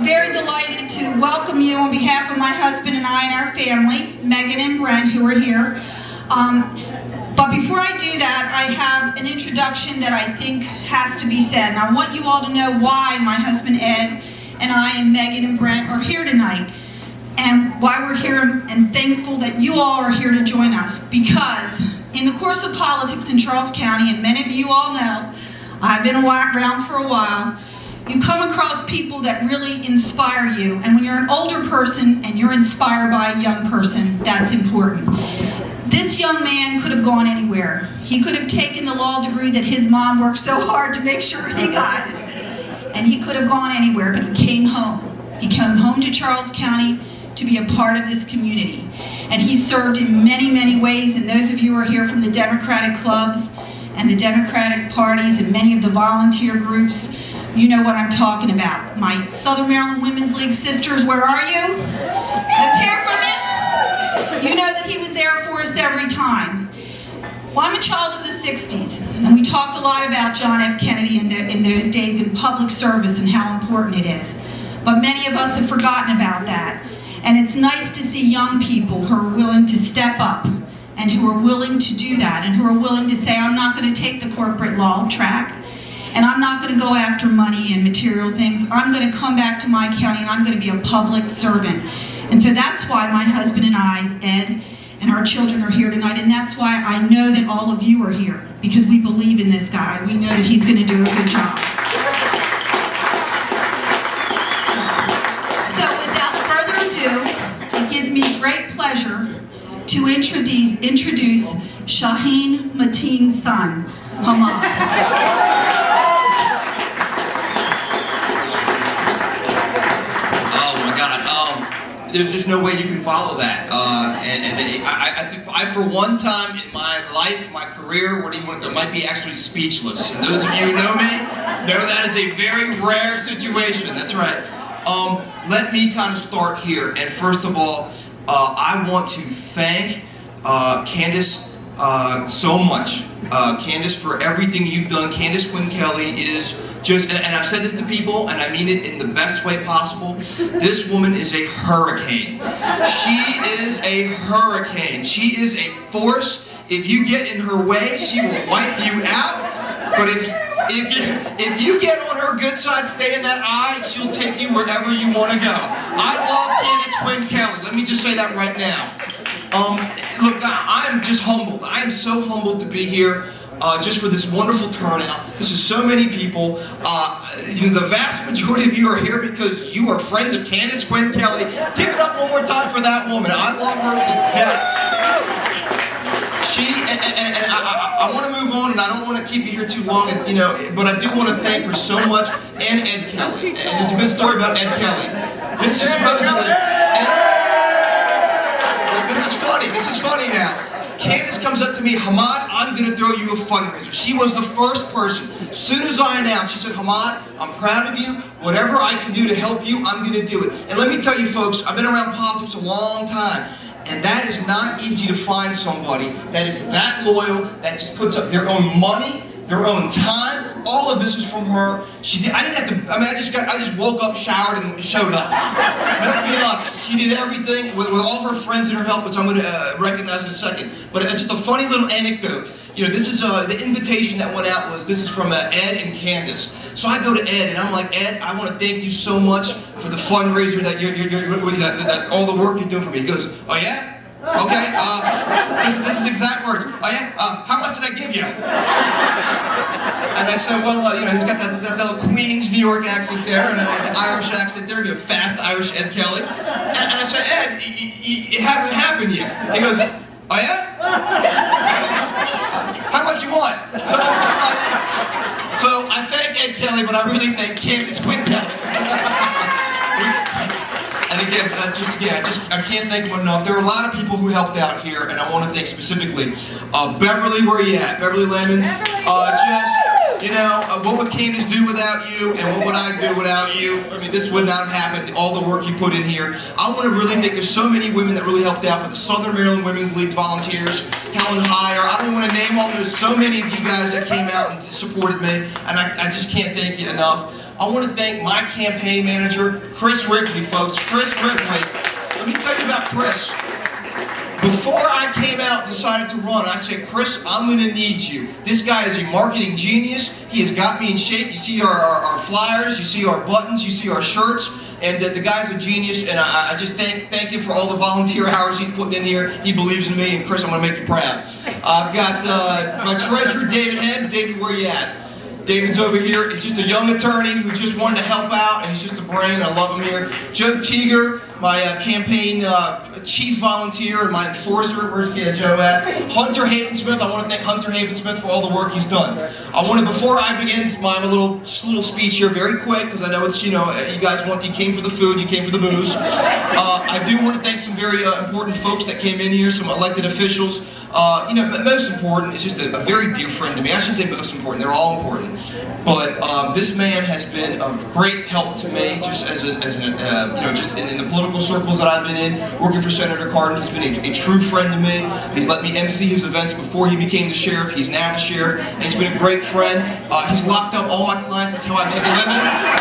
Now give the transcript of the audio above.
very delighted to welcome you on behalf of my husband and I and our family, Megan and Brent, who are here. But before I do that, I have an introduction that I think has to be said. And I want you all to know why my husband Ed and I and Megan and Brent are here tonight. And why we're here, and thankful that you all are here to join us. Because in the course of politics in Charles County, and many of you all know, I've been around for a while, you come across people that really inspire you. And when you're an older person and you're inspired by a young person, that's important. This young man could have gone anywhere. He could have taken the law degree that his mom worked so hard to make sure he got. And he could have gone anywhere, but he came home. He came home to Charles County to be a part of this community. And he served in many, many ways. And those of you who are here from the Democratic clubs and the Democratic parties and many of the volunteer groups, you know what I'm talking about. My Southern Maryland Women's League sisters, where are you? Let's hear from you. You know that he was there for us every time. Well, I'm a child of the 60s, and we talked a lot about John F. Kennedy in those days in public service and how important it is. But many of us have forgotten about that. And it's nice to see young people who are willing to step up and who are willing to do that and who are willing to say, I'm not going to take the corporate law track. And I'm not going to go after money and material things. I'm going to come back to my county and I'm going to be a public servant. And so that's why my husband and I, Ed, and our children are here tonight. And that's why I know that all of you are here, because we believe in this guy. We know that he's going to do a good job. So without further ado, it gives me great pleasure to introduce Hammad Matin's son, Hammad. There's just no way you can follow that. I think I, for one time in my life, my career, I might be actually speechless. And those of you who know me know that is a very rare situation. That's right. Let me kind of start here. And first of all, I want to thank Candice so much. Candice, for everything you've done. Candice Quinn Kelly is just, and I've said this to people, and I mean it in the best way possible, this woman is a hurricane. She is a hurricane. She is a force. If you get in her way, she will wipe you out. But if you get on her good side, stay in that eye, she'll take you wherever you want to go. I love Candice Quinn Kelly. Let me just say that right now. Look, I am just humbled. I am so humbled to be here just for this wonderful turnout. This is so many people. The vast majority of you are here because you are friends of Candice Quinn Kelly. Give it up one more time for that woman. I love her to death. I want to move on, and I don't want to keep you here too long, but I do want to thank her so much, and Ed Kelly. And there's a good story about Ed Kelly. This is supposedly... This is funny now. Candice comes up to me, Hammad, I'm going to throw you a fundraiser. She was the first person. As soon as I announced, she said, Hammad, I'm proud of you. Whatever I can do to help you, I'm going to do it. And let me tell you folks, I've been around politics a long time. And that is not easy to find somebody that is that loyal, that just puts up their own money, their own time. All of this is from her. I didn't have to, I just woke up, showered, and showed up. Let's be honest. She did everything with all her friends and her help, which I'm going to recognize in a second. But it's just a funny little anecdote. This is the invitation that went out this is from Ed and Candice. So I go to Ed and I'm like, Ed, I want to thank you so much for the fundraiser that all the work you're doing for me. He goes, oh yeah? Okay, this is exact words. Oh yeah? How much did I give you? And I said, well, he's got that little Queens, New York accent there, and the Irish accent there, good fast Irish Ed Kelly. And I said, Ed, it hasn't happened yet. He goes, oh yeah? How much you want? So I thank Ed Kelly, but I really thank Candice Quinn Kelly. And again, I can't thank them enough. There are a lot of people who helped out here, and I want to thank specifically Beverly. Where are you at, Beverly Lemon? What would Candice do without you, and what would I do without you? I mean, this would not have happened. All the work you put in here. I want to really thank. There's so many women that really helped out with the Southern Maryland Women's League volunteers, Helen Heyer. I don't want to name all. There's so many of you guys that came out and supported me, and I just can't thank you enough. I want to thank my campaign manager, Chris Ripley, folks. Chris Ripley. Let me tell you about Chris. Before I came out and decided to run, I said, Chris, I'm going to need you. This guy is a marketing genius. He has got me in shape. You see our flyers, you see our buttons, you see our shirts, and the guy's a genius, and I just thank him for all the volunteer hours he's putting in here. He believes in me, and Chris, I'm going to make you proud. I've got my treasurer, David Head. David, where you at? David's over here. He's just a young attorney who just wanted to help out, and he's just a brain. I love him here. Joe Teeger, my campaign chief volunteer and my enforcer. Where's Joe at? Hunter Havensmith. I want to thank Hunter Havensmith for all the work he's done. I want to, before I begin my little speech here, very quick, because I know it's, you guys you came for the food, you came for the booze. I do want to thank some very important folks that came in here, some elected officials. Most important is just a very dear friend to me. I shouldn't say most important, they're all important. But this man has been of great help to me, just just in the political circles that I've been in, working for Senator Cardin. He's been a true friend to me. He's let me MC his events before he became the sheriff. He's now the sheriff. He's been a great friend. He's locked up all my clients. That's how I make a living.